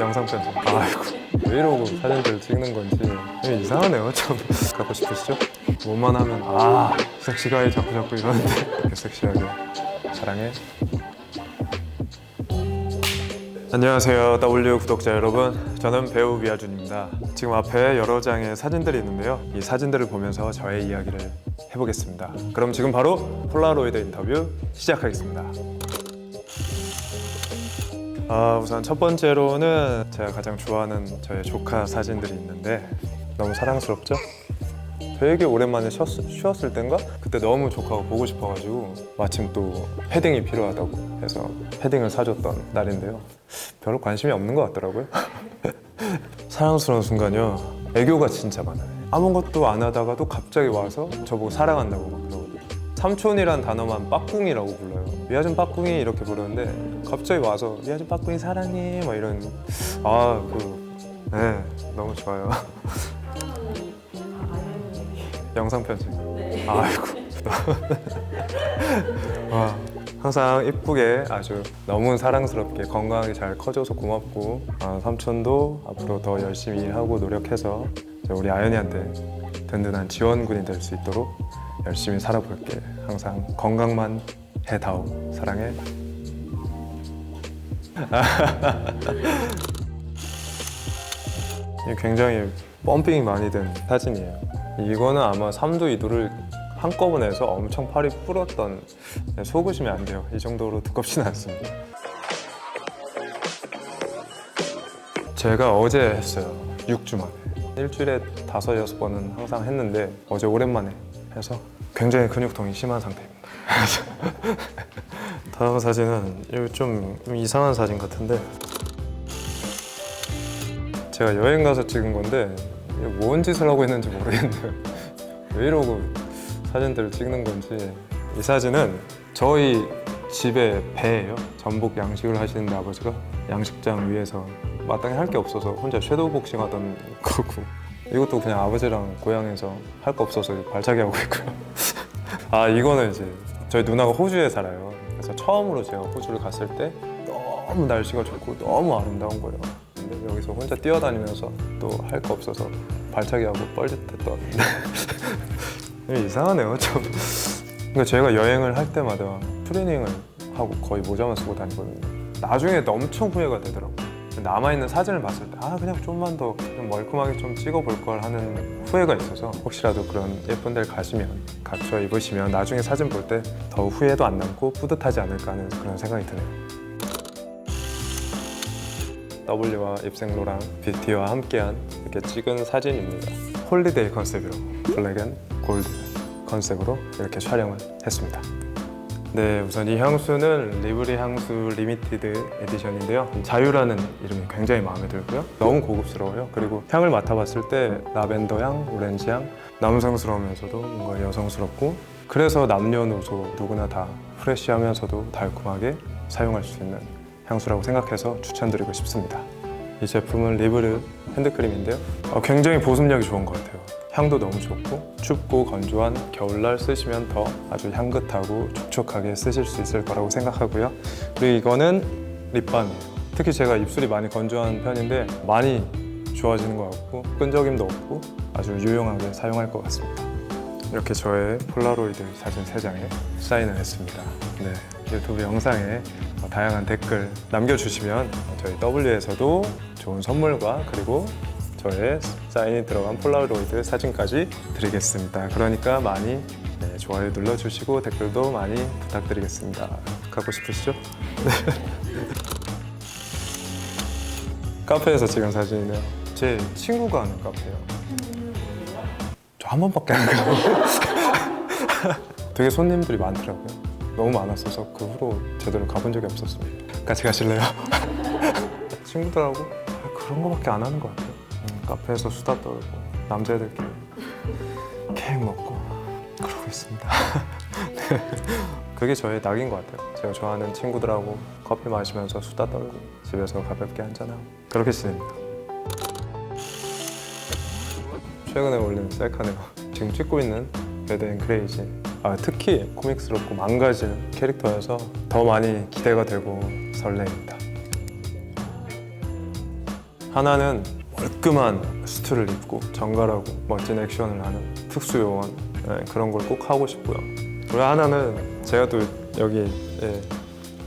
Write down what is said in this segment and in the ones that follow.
영상 편집. 아이고, 왜 이러고 사진들 찍는 건지 이상하네요. 좀 갖고 싶으시죠? 뭐만 하면 섹시가이 자꾸 이러는데 이렇게 섹시하게 사랑해. 안녕하세요, W 구독자 여러분. 저는 배우 위아준입니다. 지금 앞에 여러 장의 사진들이 있는데요. 이 사진들을 보면서 저의 이야기를 해보겠습니다. 그럼 지금 바로 폴라로이드 인터뷰 시작하겠습니다. 우선 첫 번째로는 제가 가장 좋아하는 저의 조카 사진들이 있는데 너무 사랑스럽죠? 되게 오랜만에 쉬었을 땐가? 그때 너무 조카가 보고 싶어가지고 마침 또 패딩이 필요하다고 해서 패딩을 사줬던 날인데요. 별로 관심이 없는 것 같더라고요. 사랑스러운 순간이요. 애교가 진짜 많아요. 아무것도 안 하다가도 갑자기 와서 저보고 사랑한다고 막 그러거든요. 삼촌이란 단어만 빠꿍이라고 불러요. 위아준 빠꿍이 이렇게 부르는데 갑자기 와서 위아준 빠꿍이 사랑해 막 이런 네, 너무 좋아요. 영상 편집. 네. 아이고. 항상 이쁘게 아주 너무 사랑스럽게 건강하게 잘 커져서 고맙고 삼촌도 앞으로 더 열심히 일하고 노력해서 우리 아연이한테 든든한 지원군이 될 수 있도록 열심히 살아볼게. 항상 건강만 해다오. 사랑해. 이게 굉장히 펌핑이 많이 된 사진이에요. 이거는 아마 3두 2두를 한꺼번에 해서 엄청 팔이 불었던, 속으시면 안 돼요. 이 정도로 두껍지는 않습니다. 제가 어제 했어요. 6주 만에. 일주일에 5, 6번은 항상 했는데 어제 오랜만에 해서 굉장히 근육통이 심한 상태입니다. 다음 사진은 좀 이상한 사진 같은데 제가 여행 가서 찍은 건데 뭔 짓을 하고 있는지 모르겠네요. 왜 이러고 사진들을 찍는 건지. 이 사진은 저희 집의 배예요. 전복 양식을 하시는데 아버지가 양식장 위에서 마땅히 할 게 없어서 혼자 섀도우 복싱 하던 거고, 이것도 그냥 아버지랑 고향에서 할 거 없어서 발차기 하고 있고요. 이거는 이제 저희 누나가 호주에 살아요. 그래서 처음으로 제가 호주를 갔을 때 너무 날씨가 좋고 너무 아름다운 거예요. 근데 여기서 혼자 뛰어다니면서 또 할 거 없어서 발차기하고 뻘짓했던. 이상하네요, 좀. 그러니까 제가 여행을 할 때마다 트레이닝을 하고 거의 모자만 쓰고 다니거든요. 나중에 엄청 후회가 되더라고요. 남아있는 사진을 봤을 때 그냥 좀만 더 좀 멀끔하게 좀 찍어볼 걸 하는 후회가 있어서, 혹시라도 그런 예쁜 데를 가시면 갖춰 입으시면 나중에 사진 볼 때 더 후회도 안 남고 뿌듯하지 않을까 하는 그런 생각이 드네요. W와 입생로랑 뷰티와 함께한 이렇게 찍은 사진입니다. 홀리데이 컨셉으로 블랙 앤 골드 컨셉으로 이렇게 촬영을 했습니다. 네, 우선 이 향수는 리브리 향수 리미티드 에디션인데요. 자유라는 이름이 굉장히 마음에 들고요. 너무 고급스러워요. 그리고 향을 맡아봤을 때 라벤더 향, 오렌지 향, 남성스러우면서도 뭔가 여성스럽고, 그래서 남녀노소 누구나 다 프레쉬하면서도 달콤하게 사용할 수 있는 향수라고 생각해서 추천드리고 싶습니다. 이 제품은 리브르 핸드크림인데요. 굉장히 보습력이 좋은 것 같아요. 향도 너무 좋고 춥고 건조한 겨울날 쓰시면 더 아주 향긋하고 촉촉하게 쓰실 수 있을 거라고 생각하고요. 그리고 이거는 립밤이에요. 특히 제가 입술이 많이 건조한 편인데 많이 좋아지는 것 같고 끈적임도 없고 아주 유용하게 사용할 것 같습니다. 이렇게 저의 폴라로이드 사진 3장에 사인을 했습니다. 네, 유튜브 영상에 다양한 댓글 남겨주시면 저희 W에서도 좋은 선물과 그리고 저의 사인이 들어간 폴라로이드 사진까지 드리겠습니다. 그러니까 많이 좋아요 눌러주시고 댓글도 많이 부탁드리겠습니다. 갖고 싶으시죠? 네. 카페에서 찍은 사진이네요. 제 친구가 하는 카페예요. 저 한 번밖에 안 가고 되게 손님들이 많더라고요. 너무 많았어서 그 후로 제대로 가본 적이 없었습니다. 같이 가실래요? 친구들하고 그런 거밖에 안 하는 것 같아요. 카페에서 수다 떨고 남자애들끼리 케이크 먹고 그러고 있습니다. 네. 그게 저의 낙인 것 같아요. 제가 좋아하는 친구들하고 커피 마시면서 수다 떨고 집에서 가볍게 한잔하고 그렇게 지냅니다. 최근에 올린 셀카네요. 지금 찍고 있는 배드 앤 크레이지. 특히 코믹스럽고 망가질 캐릭터여서 더 많이 기대가 되고 설레입니다. 하나는 멀끔한 수트를 입고 정갈하고 멋진 액션을 하는 특수 요원 그런 걸 꼭 하고 싶고요. 그리고 하나는 제가 또 여기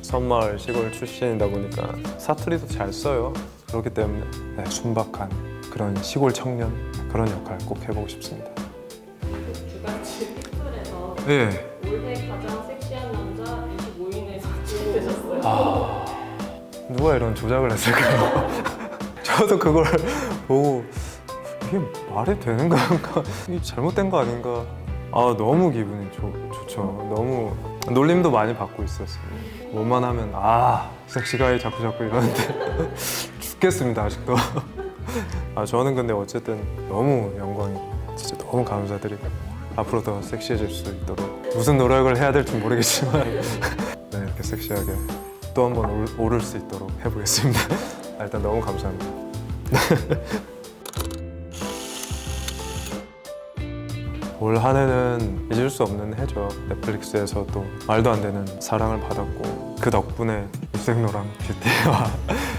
섬마을 시골 출신이다 보니까 사투리도 잘 써요. 그렇기 때문에 순박한 그런 시골 청년 그런 역할 꼭 해보고 싶습니다. 주간지 픽플에서 예. 올해 가장 섹시한 남자 25인에 선정되셨어요. 누가 이런 조작을 했을까요? 저도 그걸 보고 이게 말이 되는 건가? 이게 잘못된 거 아닌가? 너무 기분이 좋죠. 너무 놀림도 많이 받고 있었어요. 뭐만 하면 섹시가이 자꾸 이러는데 죽겠습니다 아직도. 저는 근데 어쨌든 너무 영광이 진짜 너무 감사드리고 앞으로 더 섹시해질 수 있도록 무슨 노력을 해야 될지 모르겠지만 이렇게 섹시하게 또 한 번 오를 수 있도록 해보겠습니다. 일단 너무 감사합니다. 올 한 해는 잊을 수 없는 해죠. 넷플릭스에서 또 말도 안 되는 사랑을 받았고 그 덕분에 입생로랑 뷰티와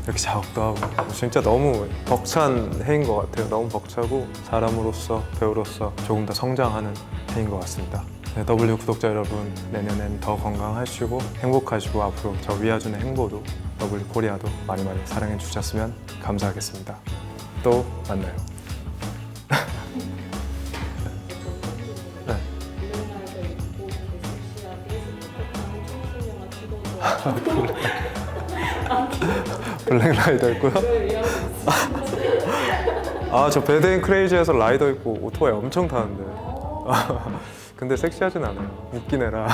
이렇게 작업도 하고 진짜 너무 벅찬 해인 것 같아요. 너무 벅차고 사람으로서 배우로서 조금 더 성장하는 해인 것 같습니다. W 구독자 여러분, 내년엔 더 건강하시고 행복하시고 앞으로 저 위아준의 행보도 W 코리아도 많이 사랑해 주셨으면 감사하겠습니다. 또 만나요. 블랙라이더 있고요. 저 배드앤 크레이지에서 라이더 있고 오토바이 엄청 타는데 근데 섹시하진 않아요. 웃긴 애라.